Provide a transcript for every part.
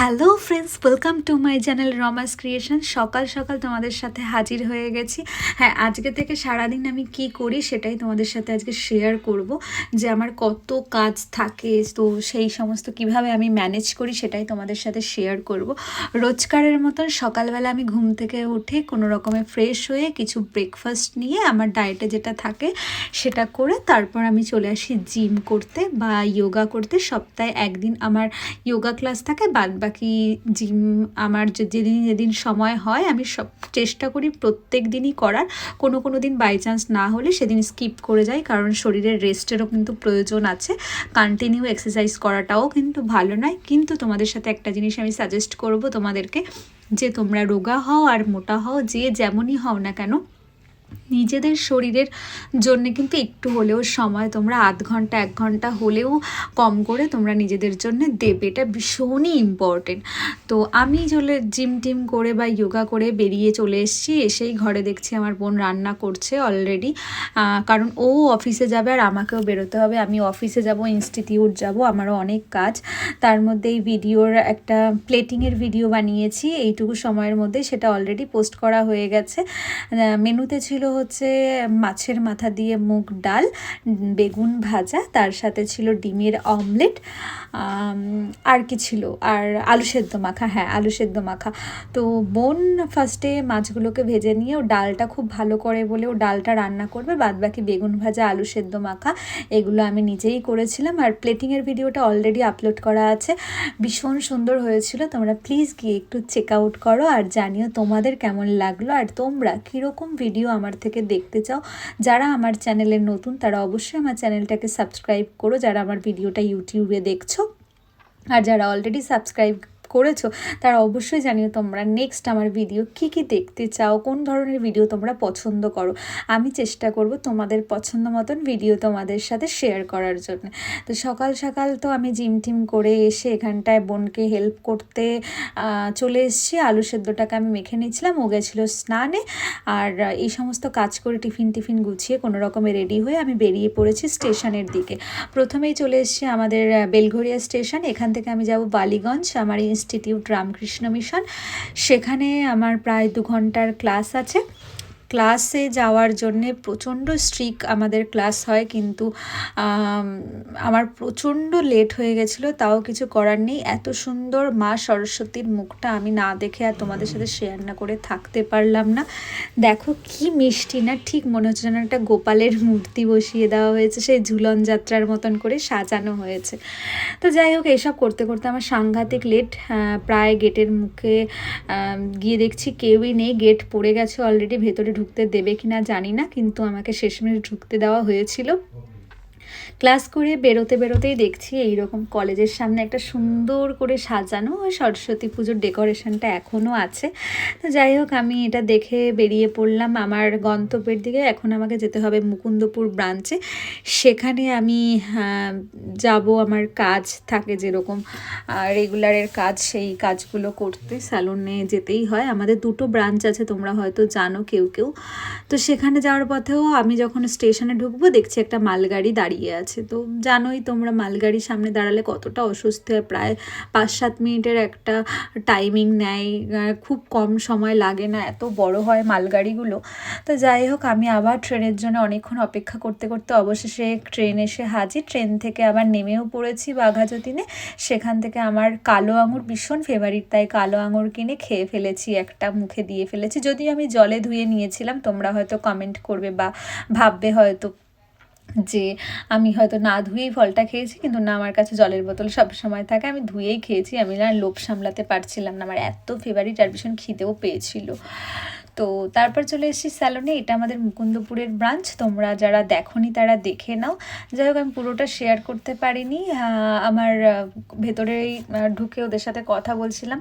Hello friends, welcome to my channel Rama's creation. সকাল সকাল তোমাদের সাথে হাজির হয়ে গেছি। হ্যাঁ, আজকে থেকে সারাদিন আমি কি করি সেটাই তোমাদের সাথে আজকে শেয়ার করব, যে আমার কত কাজ থাকে, তো সেই সমস্ত কিভাবে আমি ম্যানেজ করি সেটাই তোমাদের সাথে শেয়ার করব। রোজকারের মতন সকালবেলা আমি ঘুম থেকে উঠে কোনো রকমে ফ্রেশ হয়ে কিছু ব্রেকফাস্ট নিয়ে আমার ডায়েটে যেটা থাকে সেটা করে তারপর আমি চলে আসি জিম করতে বা যোগা করতে। সপ্তাহে একদিন আমার যোগা ক্লাস থাকে, বাদ বাকি জিম আমার যেদিন সময় হয় আমি সব চেষ্টা করি প্রত্যেক দিনই করার। কোনো দিন বাই চান্স না হলে সেদিন স্কিপ করে যাই, কারণ শরীরের রেস্টেরও কিন্তু প্রয়োজন আছে। কন্টিনিউ এক্সারসাইজ করাটাও কিন্তু ভালো নয়। কিন্তু তোমাদের সাথে একটা জিনিস আমি সাজেস্ট করব তোমাদেরকে, যে তোমরা রোগা হও আর মোটা হও, যে যেমনই হও না কেন, নিজেদের শরীরের জন্য কিন্তু একটু হলেও সময় তোমরা আধ ঘন্টা 1 ঘন্টা হলেও কম করে তোমরা নিজেদের জন্য দেবে। এটা ভীষণই ইম্পর্টেন্ট। তো আমি চলে জিম টিম করে বা যোগা করে বেরিয়ে চলে এসেছি। এসেই ঘরে দেখছি আমার বোন রান্না করছে অলরেডি, কারণ ও অফিসে যাবে আর আমাকেও বেরোতে হবে। আমি অফিসে যাব, ইনস্টিটিউট যাব, আমারও অনেক কাজ। তার মধ্যে এই ভিডিওর একটা প্লেটিংয়ের ভিডিও বানিয়েছি এইটুকু সময়ের মধ্যে, সেটা অলরেডি পোস্ট করা হয়ে গেছে। মেনুতে ছিল হচ্ছে মাছের মাথা দিয়ে মুগ ডাল, বেগুন ভাজা, তার সাথে ছিল ডিমের অমলেট, আর কি ছিল, আর আলু সেদ্ধ মাখা। হ্যাঁ, আলু সেদ্ধ মাখা। তো বোন ফার্স্টে মাছগুলোকে ভেজে নিয়ে ও ডালটা খুব ভালো করে বলে ও ডালটা রান্না করবে, বাদ বাকি বেগুন ভাজা, আলু সেদ্ধ মাখা এগুলো আমি নিজেই করেছিলাম। আর প্লেটিংয়ের ভিডিওটা অলরেডি আপলোড করা আছে, ভীষণ সুন্দর হয়েছিল। তোমরা প্লিজ গিয়ে একটু চেক আউট করো আর জানিও তোমাদের কেমন লাগলো, আর তোমরা কীরকম ভিডিও আমার থেকে দেখতে চাও। যারা আমার চ্যানেলে নতুন তারা অবশ্যই আমার চ্যানেলটাকে সাবস্ক্রাইব করো, যারা আমার ভিডিওটা ইউটিউবে দেখছো। আর যারা অলরেডি সাবস্ক্রাইব করেছো তারা অবশ্যই জানিও তোমরা নেক্সট আমার ভিডিও কি দেখতে চাও, কোন ধরনের ভিডিও তোমরা পছন্দ করো। আমি চেষ্টা করব তোমাদের পছন্দ মতন ভিডিও তোমাদের সাথে শেয়ার করার জন্য। তো সকাল সকাল তো আমি জিম টিম করে এসে এখানটায় বোনকে হেল্প করতে চলে এসেছি। আলু সেদ্ধটাকে আমি মেখে নিয়েছিলাম, ও গেছিলো স্নানে। আর এই সমস্ত কাজ করে টিফিন গুছিয়ে কোনো রকমে রেডি হয়ে আমি বেরিয়ে পড়েছি স্টেশনের দিকে। প্রথমেই চলে এসেছি আমাদের বেলঘরিয়া স্টেশন। এখান থেকে আমি যাব বালিগঞ্জ, আমার ইনস্টিটিউট রামকৃষ্ণ মিশন। সেখানে আমার প্রায় 2 ঘন্টার ক্লাস আছে। ক্লাসে যাওয়ার জন্যে প্রচণ্ড স্ট্রিক্ট আমাদের ক্লাস হয়, কিন্তু আমার প্রচণ্ড লেট হয়ে গেছিলো, তাও কিছু করার নেই। এত সুন্দর মা সরস্বতীর মুখটা আমি না দেখে আর তোমাদের সাথে শেয়ার না করে থাকতে পারলাম না। দেখো কি মিষ্টি না, ঠিক মনে হচ্ছে যেন একটা গোপালের মূর্তি বসিয়ে দেওয়া হয়েছে, সেই ঝুলন যাত্রার মতন করে সাজানো হয়েছে। তো যাই হোক, এইসব করতে করতে আমার সাংঘাতিক লেট। প্রায় গেটের মুখে গিয়ে দেখছি কেউই নেই, গেট পড়ে গেছে অলরেডি। ভেতরে ঢুকতে দেবে কিনা জানি না, কিন্তু আমাকে শেষমেশ ঢুকতে দেওয়া হয়েছিল। ক্লাস করে বেরোতেই দেখছি এইরকম কলেজের সামনে একটা সুন্দর করে সাজানো ওই সরস্বতী পুজোর ডেকোরেশনটা এখনও আছে। তো যাই হোক, আমি এটা দেখে বেরিয়ে পড়লাম আমার গন্তব্যের দিকে। এখন আমাকে যেতে হবে মুকুন্দপুর ব্রাঞ্চে। সেখানে আমি যাব, আমার কাজ থাকে যেরকম রেগুলারের কাজ, সেই কাজগুলো করতে স্যালুনে যেতেই হয়। আমাদের 2টো ব্রাঞ্চ আছে, তোমরা হয়তো জানো কেউ। তো সেখানে যাওয়ার পথেও আমি যখন স্টেশনে ঢুকবো দেখছি একটা মালগাড়ি দাঁড়িয়ে আছে। তো জানোই তোমরা মালগাড়ির সামনে দাঁড়ালে কতটা অস্বস্তি হয়। প্রায় 5-7 মিনিটের একটা টাইমিং নেয়, খুব কম সময় লাগে না, এত বড় হয় মালগাড়িগুলো। তো যাই হোক, আমি আবার ট্রেনের জন্য অনেকক্ষণ অপেক্ষা করতে অবশেষে ট্রেন এসে হাজির। ট্রেন থেকে আবার নেমেও পড়েছি বাঘাযতীনে। সেখান থেকে আমার কালো আঙুর ভীষণ ফেভারিট, তাই কালো আঙুর কিনে খেয়ে ফেলেছি, একটা মুখে দিয়ে ফেলেছি। যদিও আমি জলে ধুয়ে নিয়েছিলাম, তোমরা হয়তো কমেন্ট করবে বা ভাববে হয়তো যে আমি হয়তো না ধুয়েই ফলটা খেয়েছি, কিন্তু না, আমার কাছে জলের বোতল সব সময় থাকে, আমি ধুয়েই খেয়েছি। আমি না লোভ সামলাতে পারছিলাম না, আমার এত ফেভারিট, আর ভীষণ খিদেও পেয়েছিল। তো তারপর চলে এসেছি স্যালনে। এটা আমাদের মুকুন্দপুরের ব্রাঞ্চ, তোমরা যারা দেখোনি তারা দেখে নাও। যাই হোক, আমি পুরোটা শেয়ার করতে পারিনি। আমার ভেতরেই ঢুকে ওদের সাথে কথা বলছিলাম।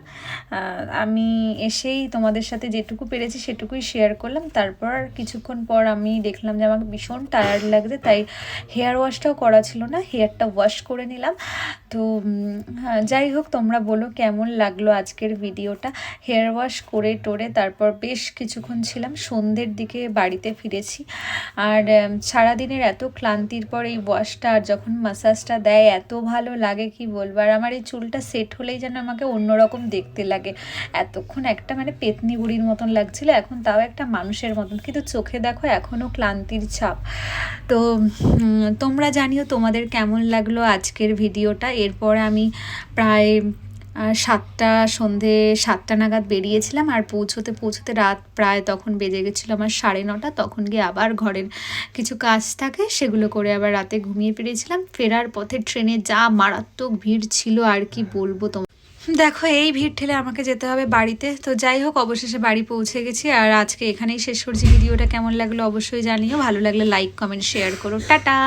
আমি এসেই তোমাদের সাথে যেটুকু পেরেছি সেটুকুই শেয়ার করলাম। তারপর কিছুক্ষণ পর আমি দেখলাম যে আমাকে ভীষণ টায়ার্ড লাগছে, তাই হেয়ার ওয়াশটাও করা ছিল না, হেয়ারটা ওয়াশ করে নিলাম। তো যাই হোক, তোমরা বলো কেমন লাগলো আজকের ভিডিওটা। হেয়ার ওয়াশ করে টোরে তারপর বেশ কিছু কিছুক্ষণ ছিলাম, সন্ধ্যের দিকে বাড়িতে ফিরেছি। আর সারাদিনের এত ক্লান্তির পর এই ওয়াশটা আর যখন মাসাজটা দেয় এত ভালো লাগে কি বলবো। আর আমার এই চুলটা সেট হলেই যেন আমাকে অন্যরকম দেখতে লাগে। এতক্ষণ একটা মানে পেতনি বুড়ির মতন লাগছিল, এখন তাও একটা মানুষের মতন, কিন্তু চোখে দেখো এখনও ক্লান্তির ছাপ। তো তোমরা জানিও তোমাদের কেমন লাগলো আজকের ভিডিওটা। এরপর আমি প্রায় সন্ধে 7টা নাগাদ বেরিয়েছিলাম, আর পৌঁছতে পৌঁছতে রাত প্রায় তখন বেজে গেছিলো আমার 9:30। তখন গিয়ে আবার ঘরের কিছু কাজ থাকে সেগুলো করে আবার রাতে ঘুমিয়ে পেরেছিলাম। ফেরার পথে ট্রেনে যা মারাত্মক ভিড় ছিল আর কি বলবো। দেখো এই ভিড় ঠেলে আমাকে যেতে হবে বাড়িতে। তো যাই হোক, অবশেষে বাড়ি পৌঁছে গেছি। আর আজকে এখানেই শেষ করছি। ভিডিওটা কেমন লাগলো অবশ্যই জানিও, ভালো লাগলে লাইক কমেন্ট শেয়ার করো। টাটা।